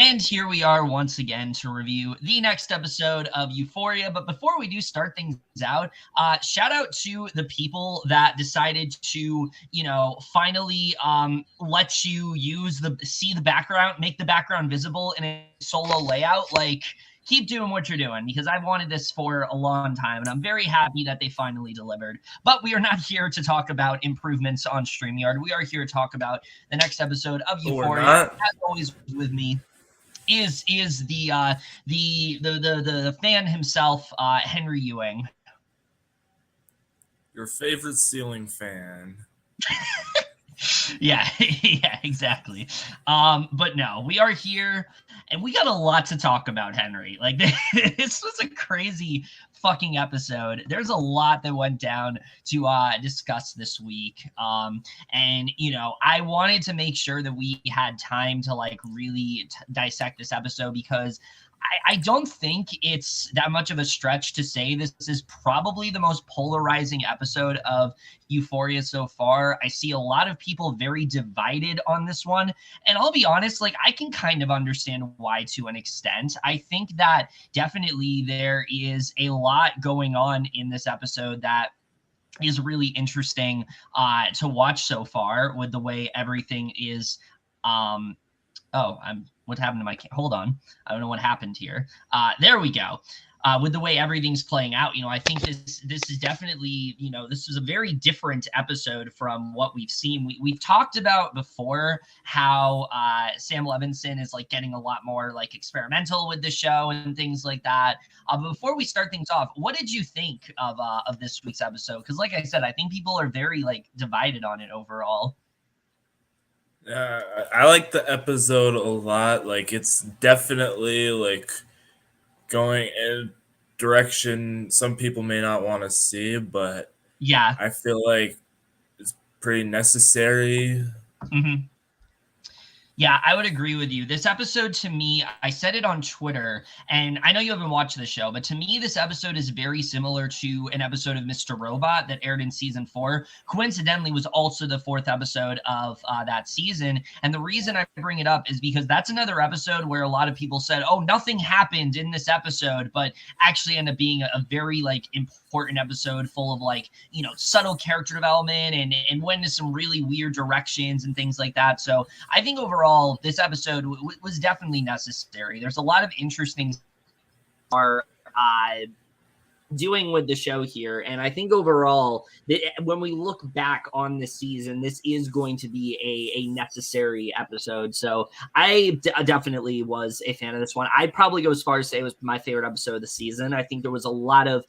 And here we are once again to review the next episode of Euphoria. But before we do start things out, shout out to the people that decided to, finally let you see the background, make the background visible in a solo layout. Like, keep doing what you're doing, because I've wanted this for a long time, and I'm very happy that they finally delivered. But we are not here to talk about improvements on StreamYard. We are here to talk about the next episode of Euphoria. As always with me is the fan himself, Henry Ewing. Your favorite ceiling fan. Yeah, exactly. But no, we are here, and we got a lot to talk about, Henry. Like, this was a crazy fucking episode. There's a lot that went down to discuss this week. And I wanted to make sure that we had time to really dissect this episode, because I don't think it's that much of a stretch to say this is probably the most polarizing episode of Euphoria so far. I see a lot of people very divided on this one, and I'll be honest, I can kind of understand why to an extent. I think that definitely there is a lot going on in this episode that is really interesting to watch so far, with the way everything is. What happened to my hold on, I don't know what happened here. There we go. With the way everything's playing out, I think this is definitely, this is a very different episode from what we've seen. We've talked about before how Sam Levinson is getting a lot more experimental with the show and things like that. But before we start things off, what did you think of this week's episode? Because like I said, I think people are very divided on it overall. I like the episode a lot. It's definitely going in a direction some people may not want to see, but yeah, I feel like it's pretty necessary. Mm-hmm. Yeah, I would agree with you. This episode, to me, I said it on Twitter, and I know you haven't watched the show, but to me, this episode is very similar to an episode of Mr. Robot that aired in season 4. Coincidentally, was also the 4th episode of that season. And the reason I bring it up is because that's another episode where a lot of people said, oh, nothing happened in this episode, but actually ended up being a very important episode full of subtle character development and went into some really weird directions and things like that. So I think overall, this episode was definitely necessary. There's a lot of interesting are doing with the show here, and I think overall, when we look back on this season, this is going to be a necessary episode. So I definitely was a fan of this one. I'd probably go as far as say it was my favorite episode of the season. I think there was a lot of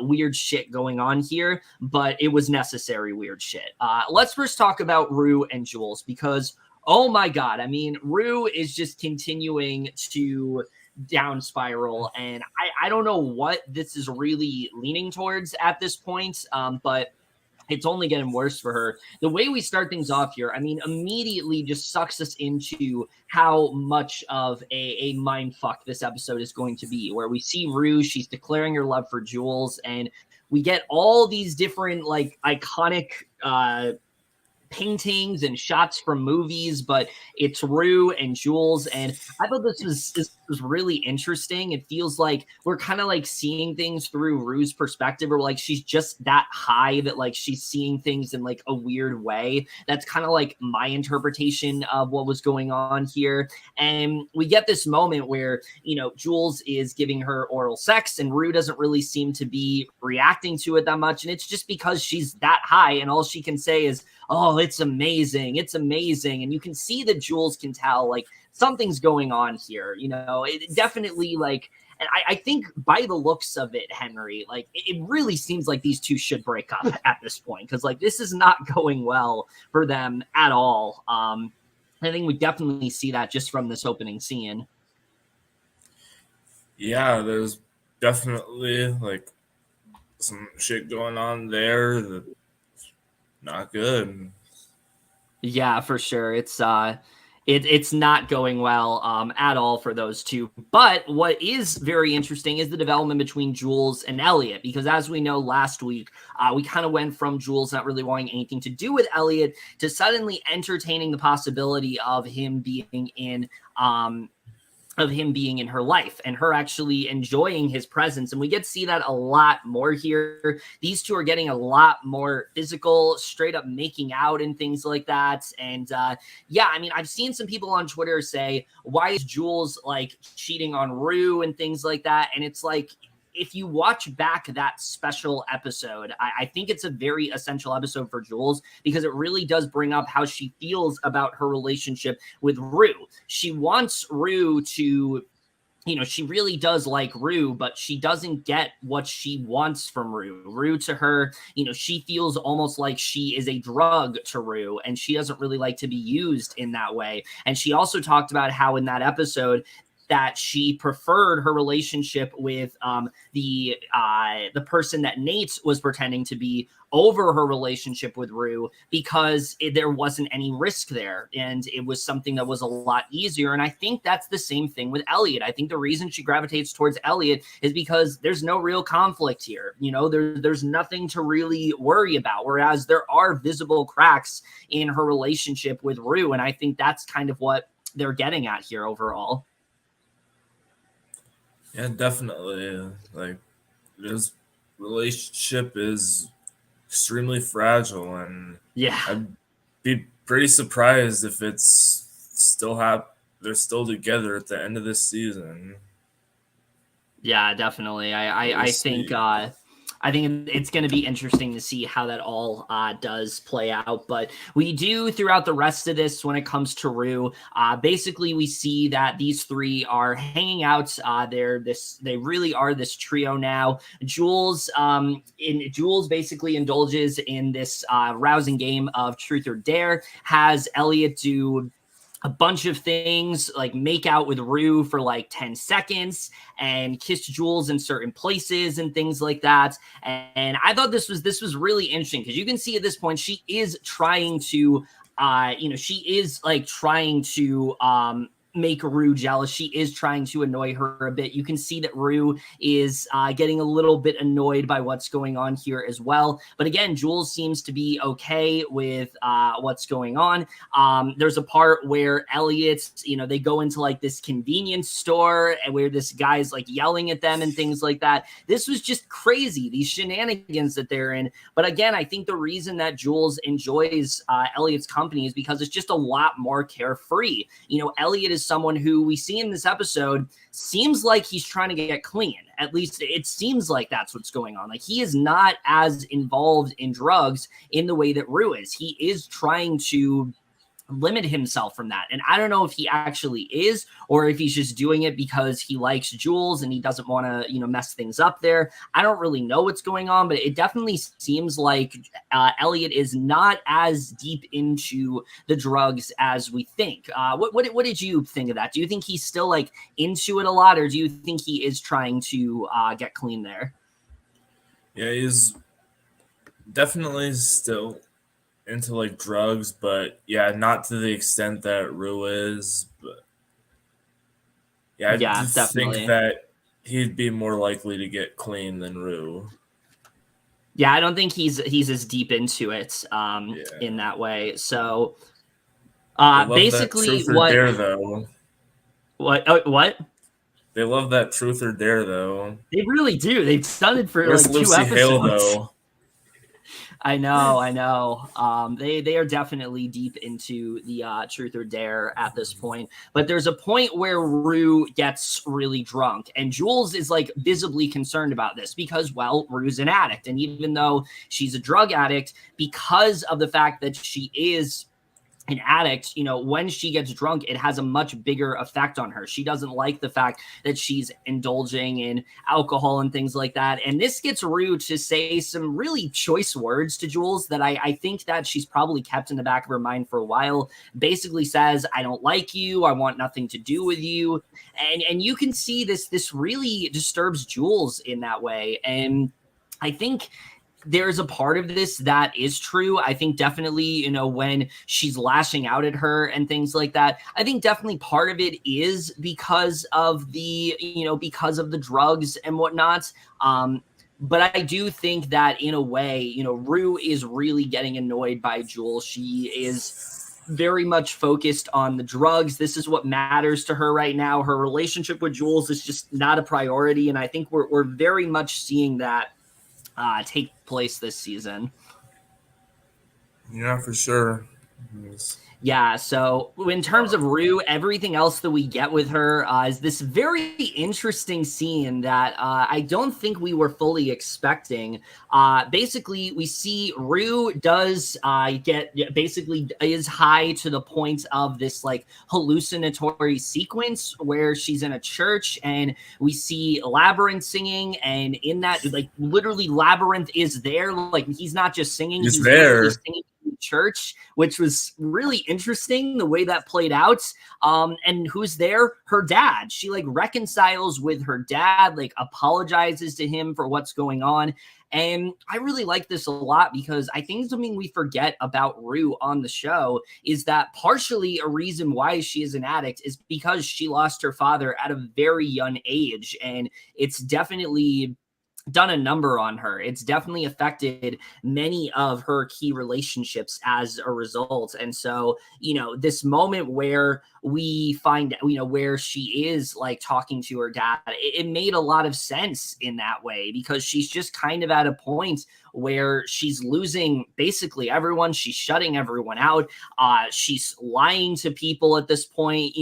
weird shit going on here, but it was necessary weird shit. Let's first talk about Rue and Jules, because oh my God, I mean, Rue is just continuing to down spiral, and I don't know what this is really leaning towards at this point, but it's only getting worse for her. The way we start things off here, I mean, immediately just sucks us into how much of a mind fuck this episode is going to be, where we see Rue, she's declaring her love for Jules, and we get all these different iconic paintings and shots from movies, but it's Rue and Jules, and I thought this was really interesting. It feels like we're kind of seeing things through Rue's perspective, or she's just that high that she's seeing things in a weird way. That's kind of my interpretation of what was going on here. And we get this moment where Jules is giving her oral sex, and Rue doesn't really seem to be reacting to it that much, and it's just because she's that high, and all she can say is, oh, it's amazing. It's amazing. And you can see that Jules can tell something's going on here. It definitely and I think by the looks of it, Henry, it really seems like these two should break up at this point, because this is not going well for them at all. I think we definitely see that just from this opening scene. Yeah, there's definitely some shit going on there that not good. Yeah, for sure. It's not going well at all for those two. But what is very interesting is the development between Jules and Elliot, because as we know, last week we kind of went from Jules not really wanting anything to do with Elliot to suddenly entertaining the possibility of him being in of him being in her life and her actually enjoying his presence. And we get to see that a lot more here. These two are getting a lot more physical, straight up making out and things like that. And yeah, I mean, I've seen some people on Twitter say, why is Jules like cheating on Rue and things like that? And it's like, if you watch back that special episode, I think it's a very essential episode for Jules because it really does bring up how she feels about her relationship with Rue. She wants Rue to, you know, she really does like Rue, but she doesn't get what she wants from Rue. Rue to her, you know, she feels almost like she is a drug to Rue, and she doesn't really like to be used in that way. And she also talked about how in that episode that she preferred her relationship with the person that Nate was pretending to be over her relationship with Rue because there wasn't any risk there. And it was something that was a lot easier. And I think that's the same thing with Elliot. I think the reason she gravitates towards Elliot is because there's no real conflict here. You know, there's nothing to really worry about. Whereas there are visible cracks in her relationship with Rue. And I think that's kind of what they're getting at here overall. Yeah, definitely. Like, this relationship is extremely fragile, and yeah, I'd be pretty surprised if it's still they're still together at the end of this season. Yeah, definitely. I think it's going to be interesting to see how that all does play out. But we do throughout the rest of this, when it comes to Rue, basically we see that these three are hanging out. They really are this trio now. Jules basically indulges in this rousing game of truth or dare, has Elliot do a bunch of things like make out with Rue for like 10 seconds and kiss Jules in certain places and things like that. And I thought this was really interesting because you can see at this point she is trying to make Rue jealous. She is trying to annoy her a bit. You can see that Rue is getting a little bit annoyed by what's going on here as well. But again, Jules seems to be okay with what's going on. There's a part where Elliot, they go into like this convenience store and where this guy's like yelling at them and things like that. This was just crazy, these shenanigans that they're in. But again, I think the reason that Jules enjoys Elliot's company is because it's just a lot more carefree. Elliot is someone who we see in this episode seems like he's trying to get clean. At least it seems like that's what's going on. Like he is not as involved in drugs in the way that Rue is. He is trying to limit himself from that. And I don't know if he actually is, or if he's just doing it because he likes Jules and he doesn't want to, mess things up there. I don't really know what's going on, but it definitely seems like Elliot is not as deep into the drugs as we think. What did you think of that? Do you think he's still like into it a lot, or do you think he is trying to get clean there? Yeah, he's definitely still into like drugs, but yeah, not to the extent that Rue is. But yeah, I definitely think that he'd be more likely to get clean than Rue. Yeah, I don't think he's as deep into it in that way. So basically, what dare though? What? They love that truth or dare though. They really do. They've done it for like 2 episodes. Hale, though? I know. They are definitely deep into the truth or dare at this point. But there's a point where Rue gets really drunk, and Jules is like visibly concerned about this because, well, Rue's an addict, and even though she's a drug addict, because of the fact that she is an addict, when she gets drunk, it has a much bigger effect on her. She doesn't like the fact that she's indulging in alcohol and things like that. And this gets Rue to say some really choice words to Jules that I think that she's probably kept in the back of her mind for a while. Basically says, I don't like you. I want nothing to do with you. And you can see this really disturbs Jules in that way. And I think there's a part of this that is true. I think definitely, when she's lashing out at her and things like that, I think definitely part of it is because of the drugs and whatnot. But I do think that in a way, Rue is really getting annoyed by Jules. She is very much focused on the drugs. This is what matters to her right now. Her relationship with Jules is just not a priority, and I think we're very much seeing that take place this season. Yeah, for sure. Yeah, so in terms of Rue, everything else that we get with her is this very interesting scene that I don't think we were fully expecting. Basically, we see Rue does basically is high to the point of this like hallucinatory sequence where she's in a church and we see Labyrinth singing, and in that, like, literally Labyrinth is there. Like, he's not just singing, He's literally there. singing church, which was really interesting the way that played out. And who's there? Her dad. She like reconciles with her dad, like apologizes to him for what's going on. And I really like this a lot because I think something we forget about Rue on the show is that partially a reason why she is an addict is because she lost her father at a very young age. And it's definitely done a number on her. It's definitely affected many of her key relationships as a result. And so, this moment where we find, where she is like talking to her dad, it made a lot of sense in that way because she's just kind of at a point where she's losing basically everyone. She's shutting everyone out. She's lying to people at this point.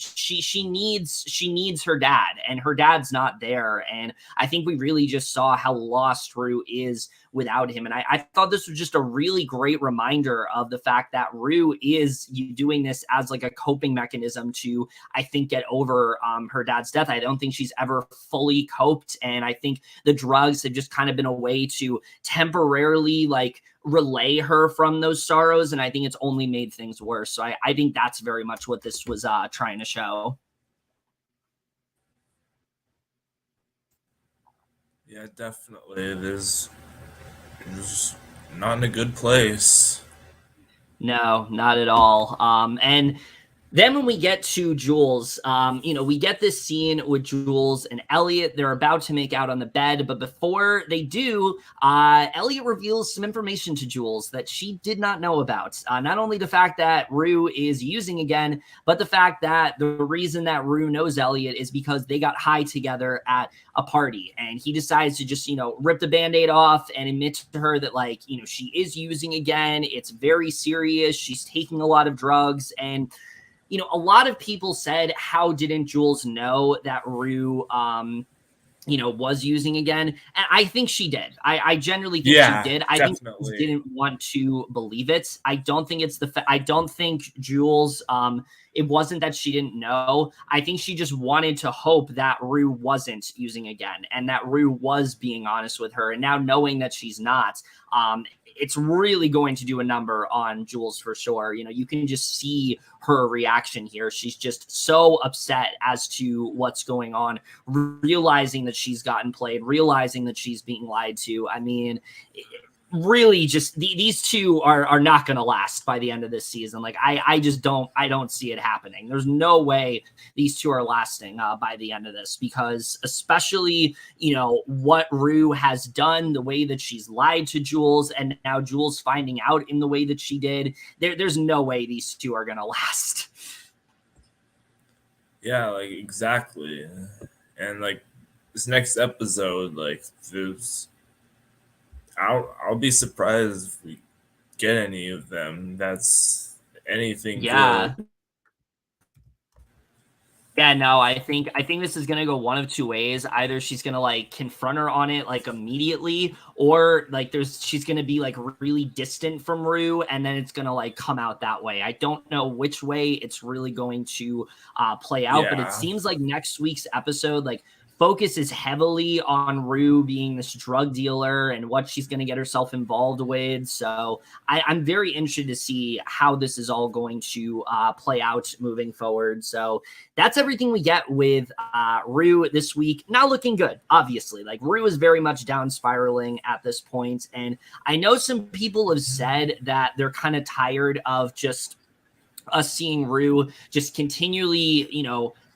She needs her dad, and her dad's not there. And I think we really just saw how lost Rue is without him. And I thought this was just a really great reminder of the fact that Rue is doing this as like a coping mechanism to, I think, get over her dad's death. I don't think she's ever fully coped. And I think the drugs have just kind of been a way to temporarily like relay her from those sorrows. And I think it's only made things worse. So I think that's very much what this was trying to show. Yeah, definitely. It is not in a good place. No, not at all. And then when we get to Jules, we get this scene with Jules and Elliot. They're about to make out on the bed, but before they do, Elliot reveals some information to Jules that she did not know about. Not only the fact that Rue is using again, but the fact that the reason that Rue knows Elliot is because they got high together at a party, and he decides to just, rip the Band-Aid off and admit to her that, like, she is using again. It's very serious. She's taking a lot of drugs, and a lot of people said, how didn't Jules know that Rue, was using again? And I think she did. I generally think she did. I think Jules didn't want to believe it. I don't think it's I don't think Jules, it wasn't that she didn't know. I think she just wanted to hope that Rue wasn't using again and that Rue was being honest with her. And now knowing that she's not, it's really going to do a number on Jules for sure. You can just see her reaction here. She's just so upset as to what's going on, realizing that she's gotten played, realizing that she's being lied to. I mean, really just these two are not going to last by the end of this season. Like I don't see it happening. There's no way these two are lasting by the end of this, because especially, what Rue has done, the way that she's lied to Jules, and now Jules finding out in the way that she did, there's no way these two are going to last. Yeah, like exactly. And like this next episode, like there's I'll be surprised if we get any of them. That's anything good. Yeah, no, I think this is gonna go one of two ways. Either she's gonna like confront her on it like immediately, or like she's gonna be like really distant from Rue, and then it's gonna like come out that way. I don't know which way it's really going to play out, but it seems like next week's episode, like, focuses heavily on Rue being this drug dealer and what she's going to get herself involved with. So I'm very interested to see how this is all going to play out moving forward. So that's everything we get with Rue this week. Not looking good, obviously. Like, Rue is very much down spiraling at this point. And I know some people have said that they're kind of tired of just us seeing Rue just continually,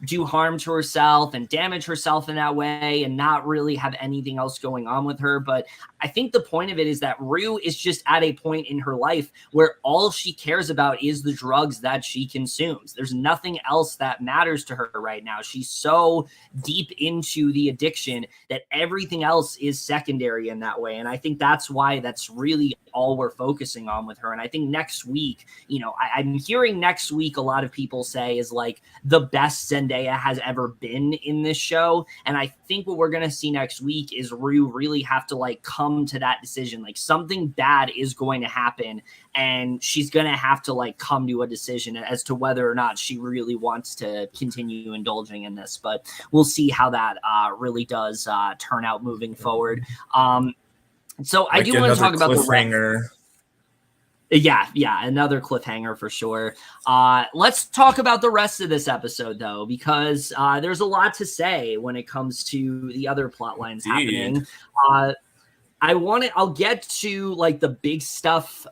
do harm to herself and damage herself in that way and not really have anything else going on with her. But I think the point of it is that Rue is just at a point in her life where all she cares about is the drugs that she consumes. There's nothing else that matters to her right now. She's so deep into the addiction that everything else is secondary in that way. And I think that's why that's really all we're focusing on with her. And I think next week, you know, I'm hearing next week a lot of people say is like the best Zendaya has ever been in this show. And I think what we're going to see next week is Rue really have to like come to that decision. Like something bad is going to happen and she's going to have to like come to a decision as to whether or not she really wants to continue indulging in this. But we'll see how that really does turn out moving forward. So I do want to talk about the cliffhanger. Yeah, another cliffhanger for sure. Let's talk about the rest of this episode, though, because there's a lot to say when it comes to the other plot lines happening. I'll get to like the big stuff,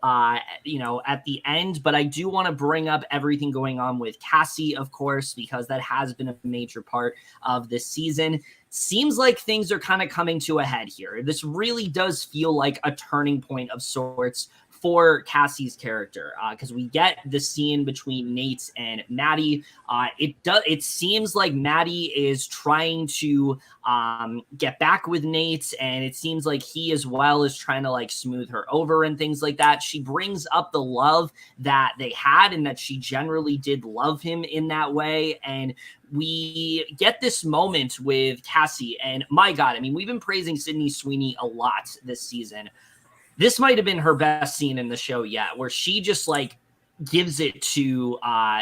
you know, at the end, but I do want to bring up everything going on with Cassie, of course, because that has been a major part of this season. Seems like things are kind of coming to a head here. This really does feel like a turning point of sorts for Cassie's character, because we get the scene between Nate and Maddie. It seems like Maddie is trying to get back with Nate, and it seems like he as well is trying to like smooth her over and things like that. She brings up the love that they had and that she generally did love him in that way. And we get this moment with Cassie, and my God, I mean, we've been praising Sydney Sweeney a lot this season. This might have been her best scene in the show yet, where she just like gives it to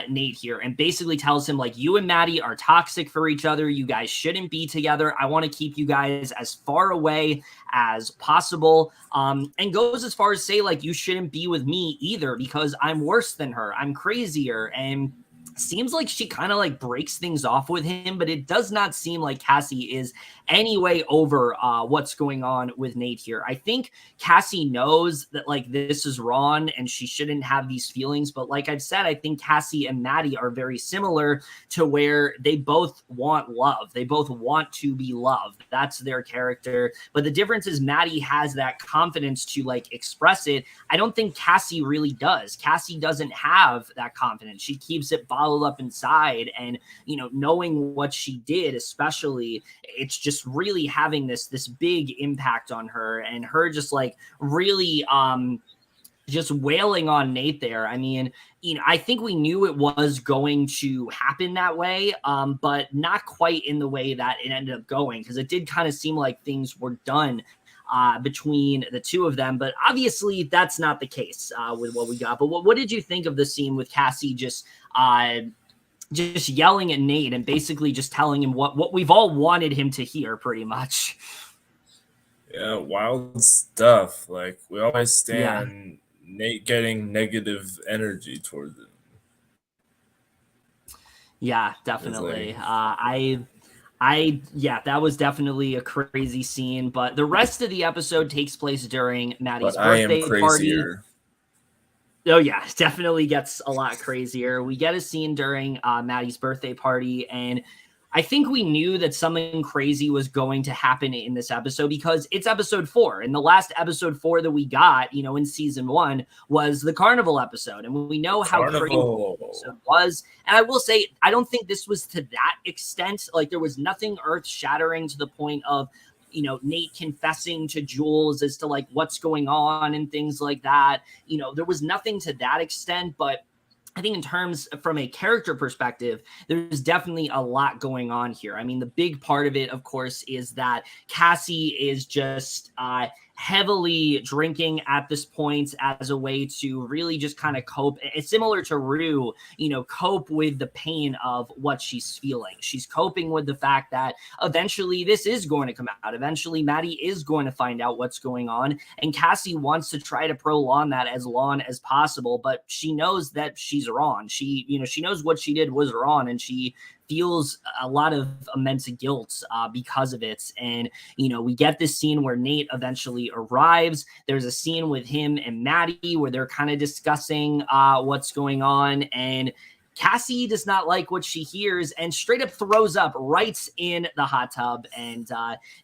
Nate here and basically tells him like, you and Maddie are toxic for each other. You guys shouldn't be together. I want to keep you guys as far away as possible. And goes as far as say like, you shouldn't be with me either because I'm worse than her. I'm crazier. And seems like she kind of like breaks things off with him, but it does not seem like Cassie is any way over what's going on with Nate here. I think Cassie knows that like this is wrong and she shouldn't have these feelings. But like I've said, I think Cassie and Maddie are very similar to where they both want love. They both want to be loved. That's their character. But the difference is Maddie has that confidence to like express it. I don't think Cassie really does. Cassie doesn't have that confidence. She keeps it bottled up inside. And, you know, knowing what she did, especially, it's just really having this big impact on her and her just like really just wailing on Nate there. I mean, you know, I think we knew it was going to happen that way, but not quite in the way that it ended up going, because it did kind of seem like things were done between the two of them. But obviously that's not the case with what we got. But what did you think of the scene with Cassie just yelling at Nate and basically just telling him what we've all wanted him to hear pretty much? Yeah, wild stuff. Like, we always stand Nate getting negative energy towards him. Yeah, definitely. That was definitely a crazy scene, but the rest of the episode takes place during Maddie's birthday party. Oh yeah, definitely gets a lot crazier. We get a scene during Maddie's birthday party, and I think we knew that something crazy was going to happen in this episode because it's episode 4. And the last episode 4 that we got, you know, in season 1 was the carnival episode. And we know how crazy the episode was. And I will say, I don't think this was to that extent. Like, there was nothing earth shattering to the point of, you know, Nate confessing to Jules as to like what's going on and things like that. You know, there was nothing to that extent, but I think in terms from a character perspective, there's definitely a lot going on here. I mean, the big part of it, of course, is that Cassie is just heavily drinking at this point as a way to really just kind of cope. It's similar to Rue, you know, cope with the pain of what she's feeling. She's coping with the fact that eventually this is going to come out. Eventually Maddie is going to find out what's going on. And Cassie wants to try to prolong that as long as possible, but she knows that she's wrong. She knows what she did was wrong, and she feels a lot of immense guilt because of it. And, you know, we get this scene where Nate eventually arrives. There's a scene with him and Maddie where they're kind of discussing what's going on. And Cassie does not like what she hears and straight up throws up right in the hot tub. And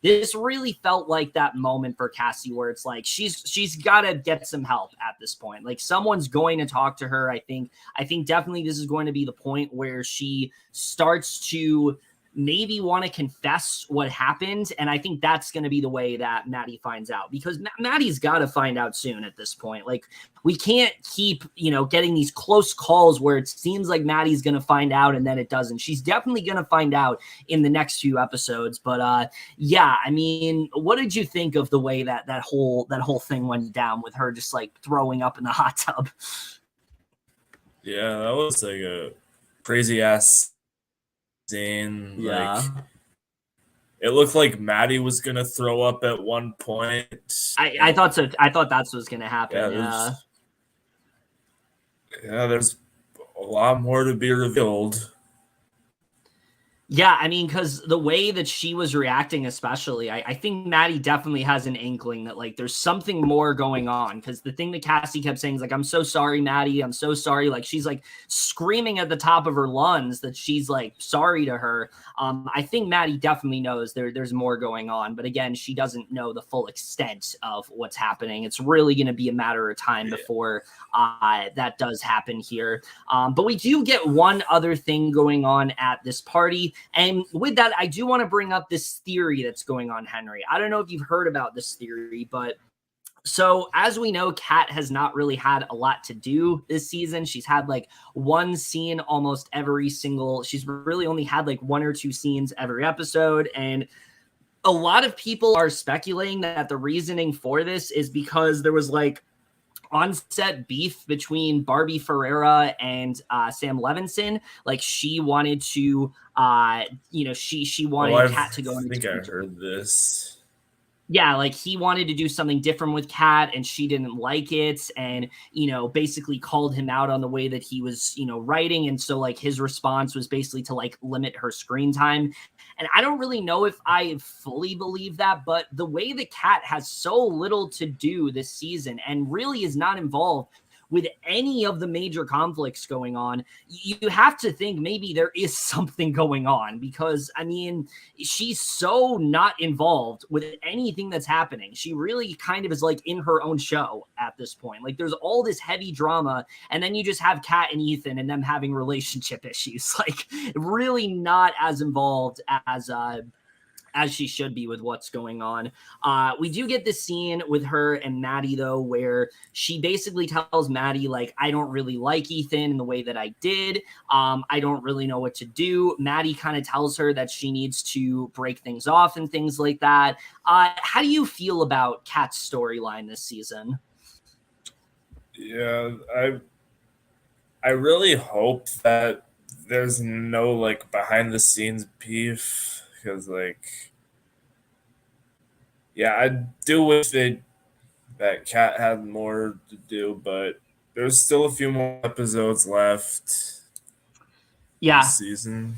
this really felt like that moment for Cassie where it's like she's got to get some help at this point. Like someone's going to talk to her. I think definitely this is going to be the point where she starts to maybe want to confess what happened. And I think that's going to be the way that Maddie finds out, because Maddie's got to find out soon at this point. Like we can't keep, getting these close calls where it seems like Maddie's going to find out and then it doesn't. She's definitely going to find out in the next few episodes. But yeah, I mean, what did you think of the way that whole thing went down with her just like throwing up in the hot tub? Yeah, that was like a crazy ass scene. Yeah. Like it looked like Maddie was gonna throw up at one point. I thought so. I thought that's what's gonna happen. Yeah, there's a lot more to be revealed. Yeah, I mean, because the way that she was reacting, especially, I think Maddie definitely has an inkling that, like, there's something more going on. Because the thing that Cassie kept saying is, like, I'm so sorry, Maddie. I'm so sorry. Like, she's, like, screaming at the top of her lungs that she's, like, sorry to her. I think Maddie definitely knows there's more going on. But, again, she doesn't know the full extent of what's happening. It's really going to be a matter of time before that does happen here. But we do get one other thing going on at this party. And with that, I do want to bring up this theory that's going on, Henry. I don't know if you've heard about this theory, but so as we know, Kat has not really had a lot to do this season. She's had like one scene almost every single, she's really only had like one or two scenes every episode. And a lot of people are speculating that the reasoning for this is because there was like on-set beef between Barbie Ferreira and Sam Levinson. Like she wanted to, she wanted Kat to go. I think I heard this. Yeah, like he wanted to do something different with Kat and she didn't like it and, basically called him out on the way that he was, writing. And so like his response was basically to like limit her screen time. And I don't really know if I fully believe that, but the way that Kat has so little to do this season and really is not involved with any of the major conflicts going on, you have to think maybe there is something going on because, I mean, she's so not involved with anything that's happening. She really kind of is like in her own show at this point. Like there's all this heavy drama and then you just have Kat and Ethan and them having relationship issues. Like really not as involved as she should be with what's going on. We do get this scene with her and Maddie, though, where she basically tells Maddie, like, I don't really like Ethan in the way that I did. I don't really know what to do. Maddie kind of tells her that she needs to break things off and things like that. How do you feel about Kat's storyline this season? Yeah, I really hope that there's no, like, behind-the-scenes beef. Because, like, yeah, I do wish that Kat had more to do, but there's still a few more episodes left. This season.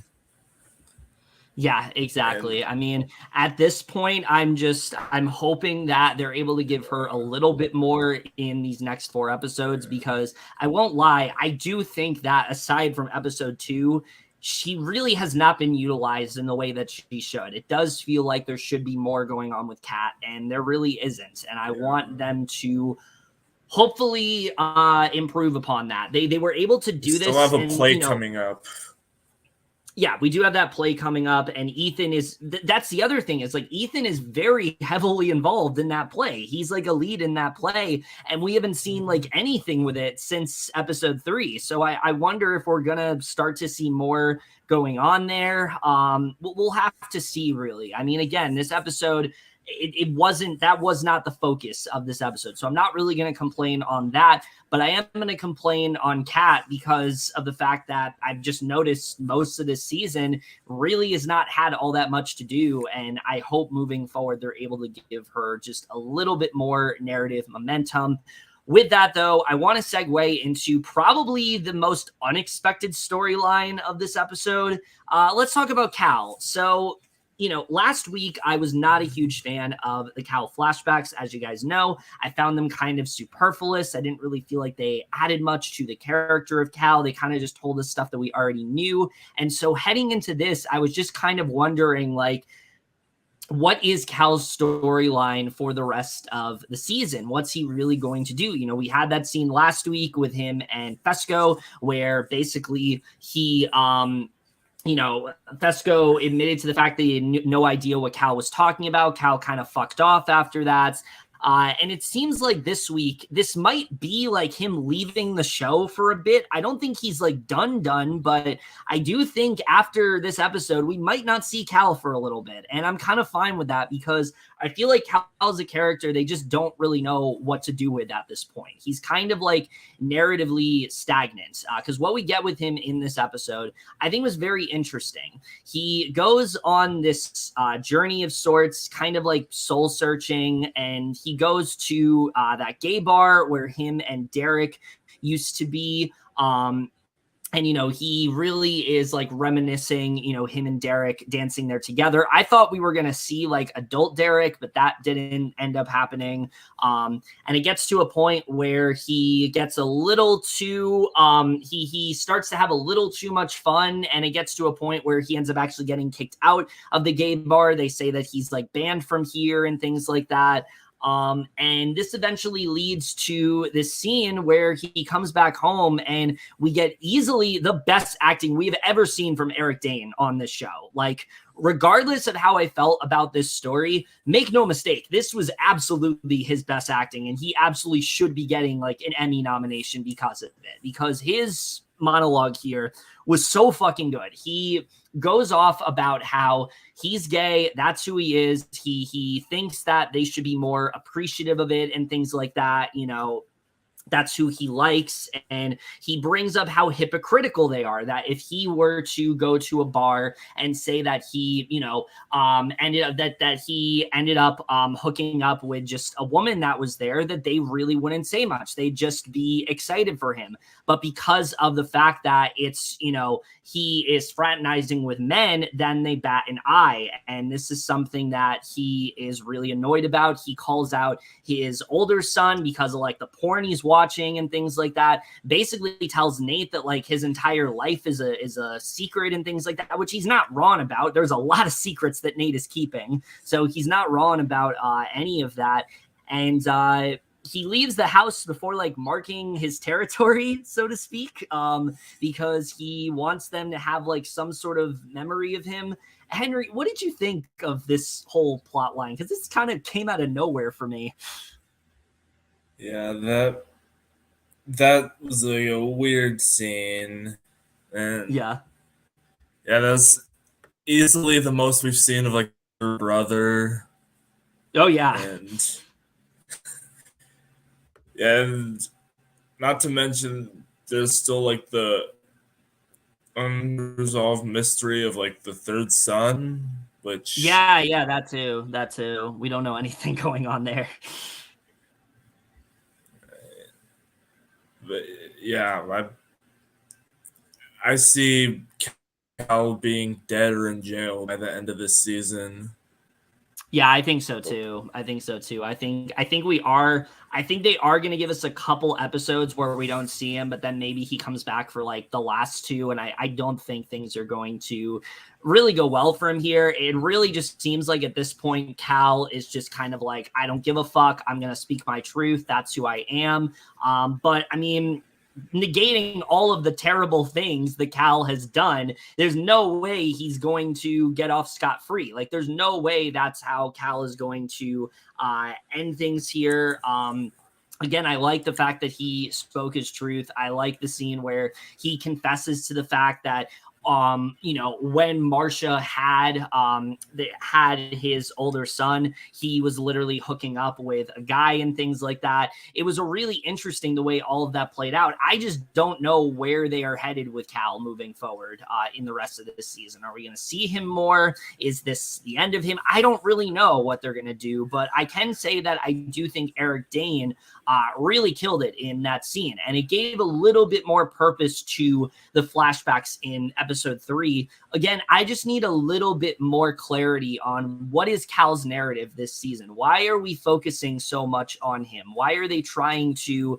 Yeah, exactly. I mean, at this point, I'm hoping that they're able to give her a little bit more in these next 4 episodes because I won't lie, I do think that aside from episode 2, she really has not been utilized in the way that she should. It does feel like there should be more going on with Kat, and there really isn't. And I want them to hopefully improve upon that. They were able to do this. Still have a play coming up. Yeah, we do have that play coming up, and Ethan is that's the other thing is like Ethan is very heavily involved in that play. He's like a lead in that play, and we haven't seen like anything with it since episode 3. So I wonder if we're gonna start to see more going on there. We'll have to see, really. I mean, again, this episode, that was not the focus of this episode. So I'm not really going to complain on that, but I am going to complain on Kat because of the fact that I've just noticed most of this season really has not had all that much to do. And I hope moving forward, they're able to give her just a little bit more narrative momentum. With that, though, I want to segue into probably the most unexpected storyline of this episode. Let's talk about Cal. So, last week I was not a huge fan of the Cal flashbacks. As you guys know, I found them kind of superfluous. I didn't really feel like they added much to the character of Cal. They kind of just told us stuff that we already knew. And so heading into this, I was just kind of wondering, like, what is Cal's storyline for the rest of the season? What's he really going to do? We had that scene last week with him and Fesco where basically he, Fesco admitted to the fact that he had no idea what Cal was talking about. Cal kind of fucked off after that. And it seems like this week, this might be like him leaving the show for a bit. I don't think he's like done, but I do think after this episode, we might not see Cal for a little bit. And I'm kind of fine with that because I feel like Cal's a character they just don't really know what to do with at this point. He's kind of like narratively stagnant because what we get with him in this episode, I think was very interesting. He goes on this journey of sorts, kind of like soul searching, and he goes to that gay bar where him and Derek used to be. And, he really is like reminiscing, him and Derek dancing there together. I thought we were going to see like adult Derek, but that didn't end up happening. And it gets to a point where he gets a little too, he starts to have a little too much fun. And it gets to a point where he ends up actually getting kicked out of the gay bar. They say that he's like banned from here and things like that. And this eventually leads to this scene where he comes back home and we get easily the best acting we've ever seen from Eric Dane on this show. Like, regardless of how I felt about this story, make no mistake, this was absolutely his best acting, and he absolutely should be getting like an Emmy nomination because of it, because his monologue here was so fucking good. He goes off about how he's gay, that's who he is. He thinks that they should be more appreciative of it and things like that. That's who he likes. And he brings up how hypocritical they are, that if he were to go to a bar and say that he, ended up hooking up with just a woman that was there, that they really wouldn't say much. They'd just be excited for him. But because of the fact that it's, he is fraternizing with men, then they bat an eye. And this is something that he is really annoyed about. He calls out his older son because of like the porn he's watching and things like that. Basically tells Nate that like his entire life is a secret and things like that, which he's not wrong about. There's a lot of secrets that Nate is keeping, so he's not wrong about any of that. And he leaves the house before like marking his territory, so to speak, because he wants them to have like some sort of memory of him. Henry, what did you think of this whole plot line? Because this kind of came out of nowhere for me. Yeah, that was a weird scene. And yeah, that's easily the most we've seen of like her brother. Oh yeah. And not to mention there's still like the unresolved mystery of like the third son, which yeah, that too. We don't know anything going on there. But yeah, I see Cal being dead or in jail by the end of this season. Yeah, I think so too. I think they are going to give us a couple episodes where we don't see him, but then maybe he comes back for like the last two. And I don't think things are going to really go well for him here. It really just seems like at this point, Cal is just kind of like, I don't give a fuck. I'm going to speak my truth. That's who I am. But I mean, negating all of the terrible things that Cal has done, there's no way he's going to get off scot-free. Like, there's no way that's how Cal is going to end things here. Again, I like the fact that he spoke his truth. I like the scene where he confesses to the fact that when Marcia had his older son, he was literally hooking up with a guy and things like that. It was a really interesting the way all of that played out. I just don't know where they are headed with Cal moving forward in the rest of this season. Are we going to see him more? Is this the end of him? I don't really know what they're going to do, but I can say that I do think Eric Dane really killed it in that scene, and it gave a little bit more purpose to the flashbacks in episode episode 3. Again, I just need a little bit more clarity on what is Cal's narrative this season. Why are we focusing so much on him? Why are they trying to,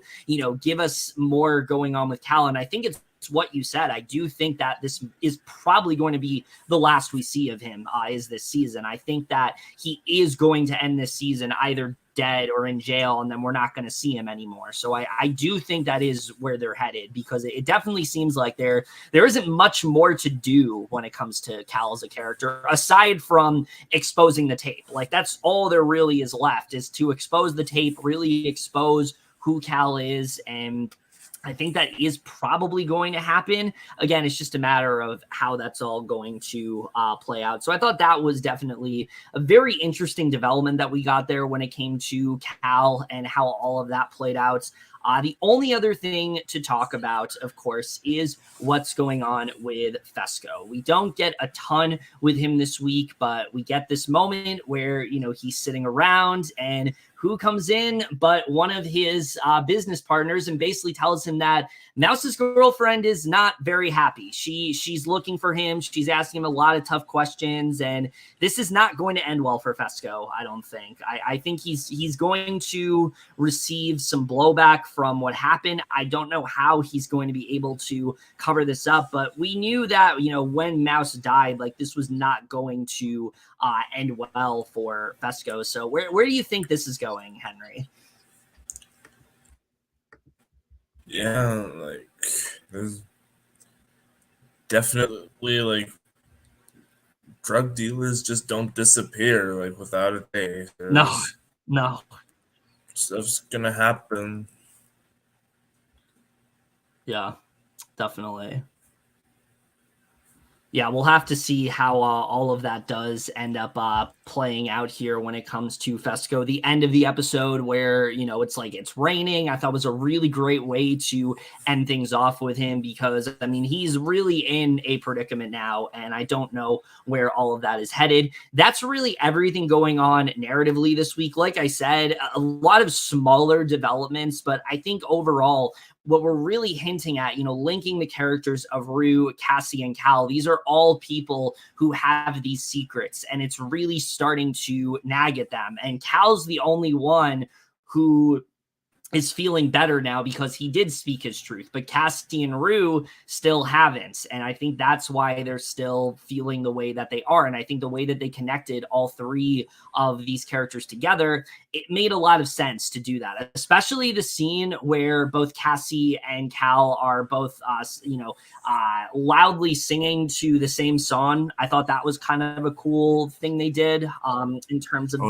give us more going on with Cal? And I think it's what you said. I do think that this is probably going to be the last we see of him is this season. I think that he is going to end this season either dead or in jail, and then we're not going to see him anymore. So I do think that is where they're headed, because it definitely seems like there isn't much more to do when it comes to Cal as a character, aside from exposing the tape. Like, that's all there really is left, is to expose the tape, really expose who Cal is, and I think that is probably going to happen. Again, it's just a matter of how that's all going to play out. So I thought that was definitely a very interesting development that we got there when it came to Cal and how all of that played out. The only other thing to talk about, of course, is what's going on with Fesco. We don't get a ton with him this week, but we get this moment where, he's sitting around, and who comes in but one of his business partners, and basically tells him that Mouse's girlfriend is not very happy. She's looking for him. She's asking him a lot of tough questions, and this is not going to end well for Fesco, I don't think. I think he's going to receive some blowback from what happened. I don't know how he's going to be able to cover this up, but we knew that, when Mouse died, like, this was not going to end well for Fesco. So where do you think this is going, Henry? Yeah, like, there's definitely, like, drug dealers just don't disappear, like, without a day. No. Stuff's gonna happen. Yeah, definitely. Yeah, we'll have to see how all of that does end up playing out here when it comes to Fesco. The end of the episode where, it's like it's raining, I thought was a really great way to end things off with him, because, he's really in a predicament now, and I don't know where all of that is headed. That's really everything going on narratively this week. Like I said, a lot of smaller developments, but I think overall, what we're really hinting at, linking the characters of Rue, Cassie, and Cal, these are all people who have these secrets, and it's really starting to nag at them. And Cal's the only one who is feeling better now because he did speak his truth, but Cassie and Rue still haven't. And I think that's why they're still feeling the way that they are. And I think the way that they connected all three of these characters together, it made a lot of sense to do that, especially the scene where both Cassie and Cal are both, loudly singing to the same song. I thought that was kind of a cool thing they did in terms of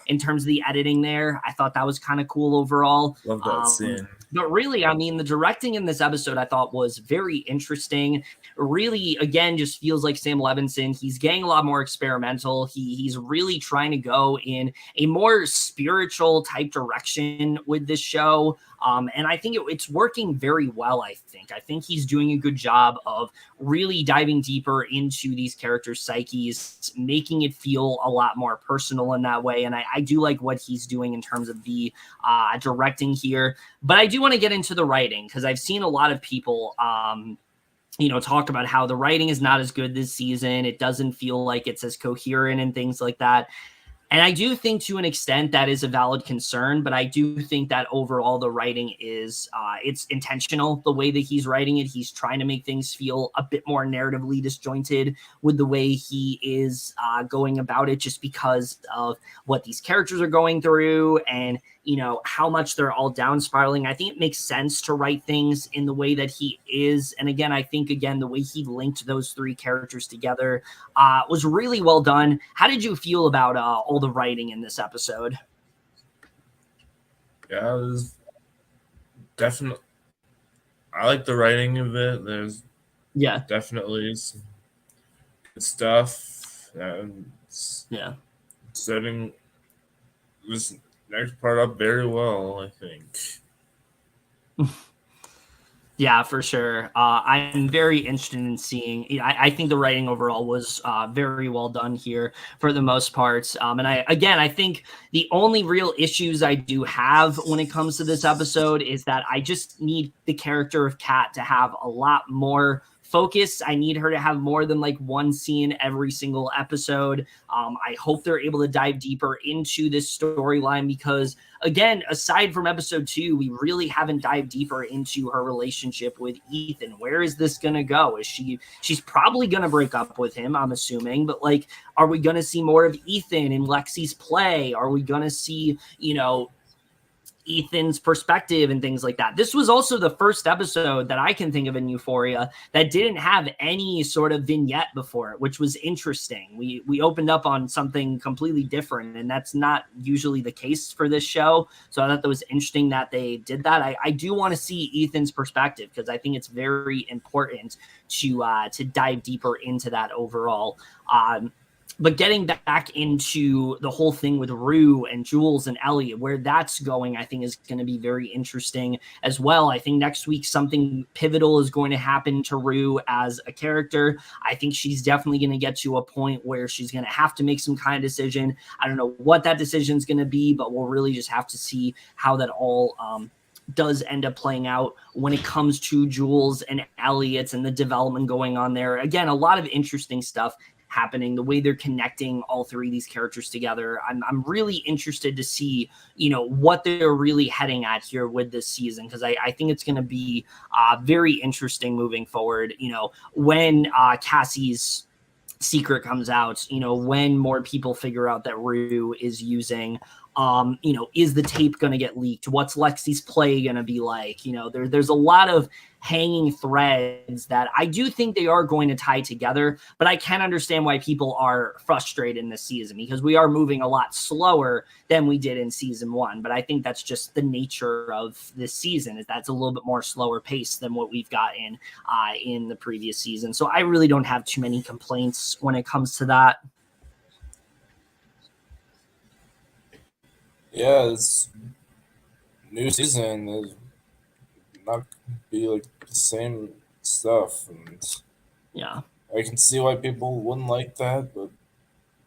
in terms of the editing there. I thought that was kind of cool overall. Love that scene. But really, the directing in this episode I thought was very interesting. Really, again, just feels like Sam Levinson. He's getting a lot more experimental. He's really trying to go in a more spiritual type direction with this show. And I think it's working very well, I think he's doing a good job of really diving deeper into these characters' psyches, making it feel a lot more personal in that way. And I do like what he's doing in terms of the directing here. But I do want to get into the writing, because I've seen a lot of people talk about how the writing is not as good this season. It doesn't feel like it's as coherent and things like that. And I do think to an extent that is a valid concern, but I do think that overall the writing is, it's intentional, the way that he's writing it. He's trying to make things feel a bit more narratively disjointed with the way he is going about it, just because of what these characters are going through and, how much they're all down spiraling. I think it makes sense to write things in the way that he is. And again, I think, the way he linked those three characters together was really well done. How did you feel about all the writing in this episode? Yeah, it was definitely. I like the writing of it. There's definitely some good stuff. And setting this next part up very well, I think. Yeah, for sure. I'm very interested in seeing. I think the writing overall was very well done here for the most part. And I think the only real issues I do have when it comes to this episode is that I just need the character of Kat to have a lot more focus. I need her to have more than like one scene every single episode. I hope they're able to dive deeper into this storyline because, again, aside from episode 2, we really haven't dived deeper into her relationship with Ethan. Where is this going to go? She's probably going to break up with him, I'm assuming, but like, are we going to see more of Ethan in Lexi's play? Are we going to see, Ethan's perspective and things like that? This was also the first episode that I can think of in Euphoria that didn't have any sort of vignette before it, which was interesting. We opened up on something completely different, and that's not usually the case for this show. So I thought that was interesting that they did that. I do want to see Ethan's perspective because I think it's very important to dive deeper into that overall. But getting back into the whole thing with Rue and Jules and Elliot, where that's going, I think is going to be very interesting as well. I think next week something pivotal is going to happen to Rue as a character. I think she's definitely going to get to a point where she's going to have to make some kind of decision. I don't know what that decision is going to be, but we'll really just have to see how that all does end up playing out when it comes to Jules and Elliot and the development going on there. Again, a lot of interesting stuff happening, the way they're connecting all three of these characters together. I'm really interested to see, what they're really heading at here with this season, because I think it's going to be very interesting moving forward. When Cassie's secret comes out, when more people figure out that Rue is using, is the tape going to get leaked? What's Lexi's play going to be like? There's a lot of hanging threads that I do think they are going to tie together, but I can understand why people are frustrated in this season because we are moving a lot slower than we did in season 1. But I think that's just the nature of this season, is that's a little bit more slower pace than what we've got in the previous season. So I really don't have too many complaints when it comes to that. Yeah, this new season is not be like the same stuff, and yeah, I can see why people wouldn't like that, but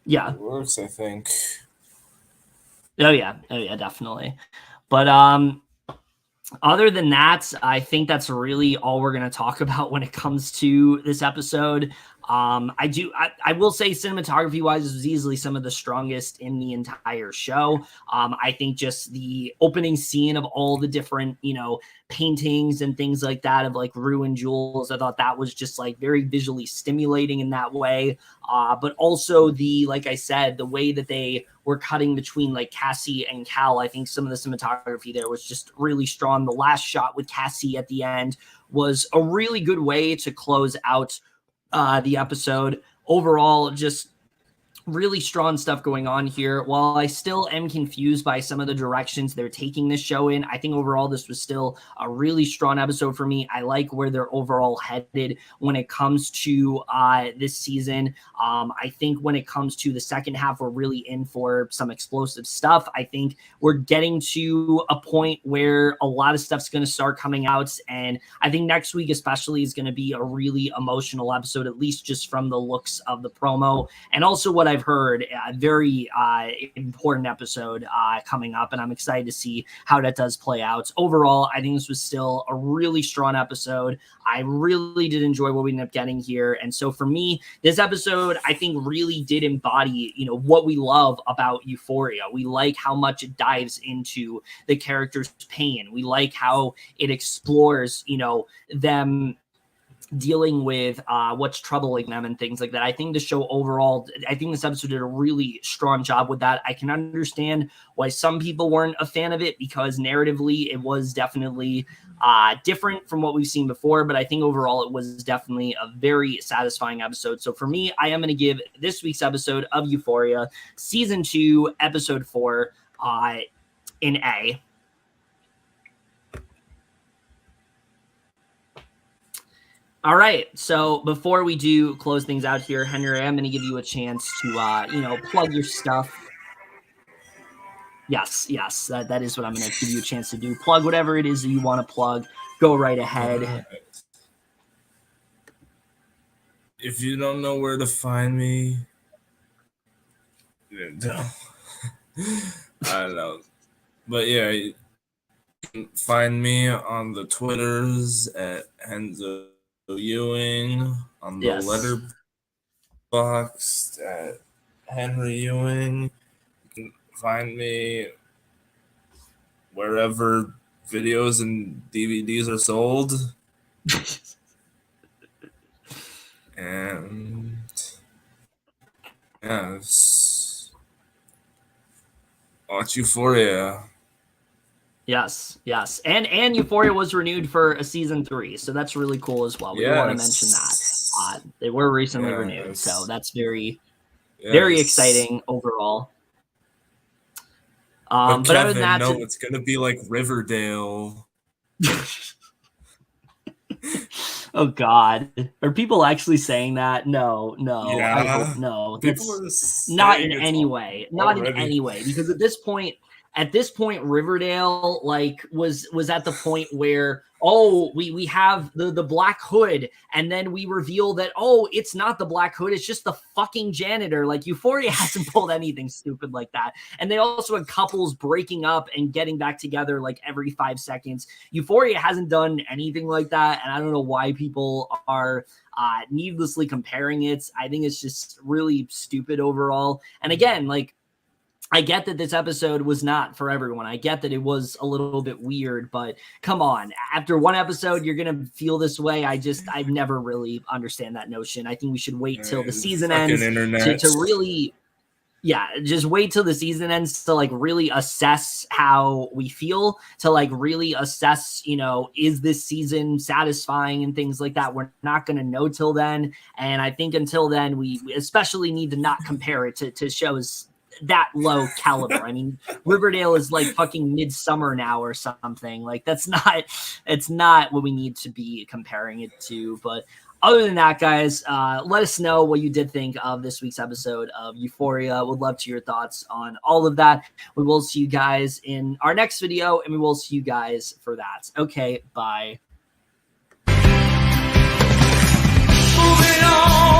yeah, it works, I think. Oh yeah, definitely. But other than that, I think that's really all we're going to talk about when it comes to this episode. I will say cinematography wise, this was easily some of the strongest in the entire show. I think just the opening scene of all the different, paintings and things like that of like Rue and Jules, I thought that was just like very visually stimulating in that way. But also like I said, the way that they were cutting between like Cassie and Cal, I think some of the cinematography there was just really strong. The last shot with Cassie at the end was a really good way to close out the episode. Overall, just really strong stuff going on here. While I still am confused by some of the directions they're taking this show in, I think overall this was still a really strong episode for me. I like where they're overall headed when it comes to this season. I think when it comes to the second half, we're really in for some explosive stuff. I think we're getting to a point where a lot of stuff's going to start coming out, and I think next week especially is going to be a really emotional episode, at least just from the looks of the promo, and also what I've heard, a very important episode coming up, and I'm excited to see how that does play out. Overall, I think this was still a really strong episode. I really did enjoy what we ended up getting here, and so for me, this episode, I think, really did embody, what we love about Euphoria. We like how much it dives into the character's pain. We like how it explores, them dealing with what's troubling them and things like that. I think the show overall, I think this episode did a really strong job with that. I can understand why some people weren't a fan of it because narratively it was definitely different from what we've seen before, but I think overall it was definitely a very satisfying episode. So for me, I am going to give this week's episode of Euphoria, season 2, episode 4, an A. All right. So before we do close things out here, Henry, I'm going to give you a chance to, plug your stuff. Yes. That is what I'm going to give you a chance to do. Plug whatever it is that you want to plug. Go right ahead. If you don't know where to find me, no. I don't know. But yeah, you can find me on the Twitters at Henzo Ewing on the letterbox at Henry Ewing. You can find me wherever videos and DVDs are sold. And yes, watch Euphoria. Yes. And Euphoria was renewed for a season 3, so that's really cool as well. We want to mention that. They were recently renewed, so that's very exciting overall. But Kevin, other than that, no, it's going to be like Riverdale. Oh God, are people actually saying that? No. Yeah. I hope no. That's not in any way. Not in any way, because at this point, Riverdale was at the point where we have the Black Hood, and then we reveal that it's not the Black Hood, it's just the fucking janitor. Like, Euphoria hasn't pulled anything stupid like that. And they also had couples breaking up and getting back together like every 5 seconds. Euphoria hasn't done anything like that, and I don't know why people are needlessly comparing it. I think it's just really stupid overall. And again, like, I get that this episode was not for everyone. I get that it was a little bit weird, but come on. After one episode, you're going to feel this way. I never really understand that notion. I think we should wait till the season ends to really, just wait till the season ends to like really assess how we feel, to like really assess, is this season satisfying and things like that. We're not going to know till then. And I think until then, we especially need to not compare it to shows that low caliber. I mean, Riverdale is like fucking Midsummer now or something. Like, it's not what we need to be comparing it to. But other than that, guys, let us know what you did think of this week's episode of Euphoria. Would love to hear your thoughts on all of that. We will see you guys in our next video, and we will see you guys for that. Okay, bye. Moving on.